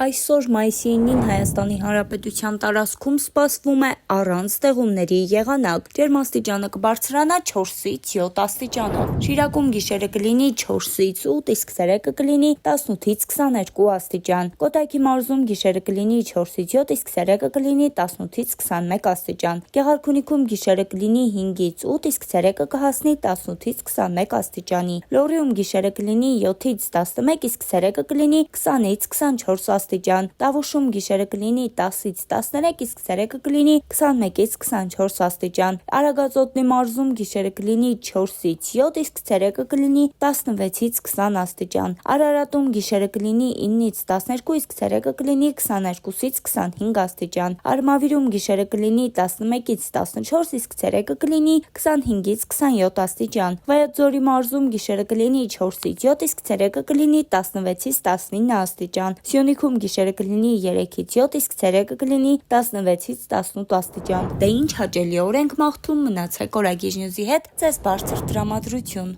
Այսօր մայիսի 9-ին Հայաստանի Հանրապետության տարածքում սպասվում է առանց ձեղումների եղանակ։ Ջերմաստիճանը կբարձրանա 4-ից 7 աստիճանով։ Շիրակում գիշերը կլինի 4-ից 8, իսկ ցերեկը կլինի 18-ից 22 աստիճան։ Կոտայքի մարզում գիշերը կլինի 4-ից 7, իսկ ցերեկը կլինի 18-ից 21 աստիճան։ Գեղարքունիքում գիշերը կլինի 5-ից 8, իսկ ցերեկը կհասնի 18-ից 21 աստիճանի։ Լոռիում գիշերը կլինի 7-ից 11, իսկ ցերեկը կլինի 20-ից 24 աստիճան։ Տավուշում գիշերը կլինի 10-ից 13, իսկ ցերեկը կլինի 21-ից 24 աստիճան։ Արագածոտնի մարզում գիշերը կլինի 4-ից 7, իսկ ցերեկը կլինի 16-ից 20 աստիճան։ Արարատում գիշերը կլինի 9-ից 12, իսկ ցերեկը կլինի 22-ից 25 աստիճան։ Արմավիրում գիշերը կլինի 11-ից 14, իսկ ցերեկը կլինի 25-ից 27 աստիճան։ Վայոց-Ձորի մարզում գիշերը կլինի 4-ից 7, իսկ ցերեկը կլինի 16-ից 19 աստիճան։ Սյունիքում գիշերը կլինի 3-ից 7, իսկ ցերեկը կլինի 16-ից 18 աստիճան։ Դե ինչ հաճելիորեն ենք մաղթում, մնացեք Օրագիր Նյուզի հետ, ձեզ բարձր տրամադրություն։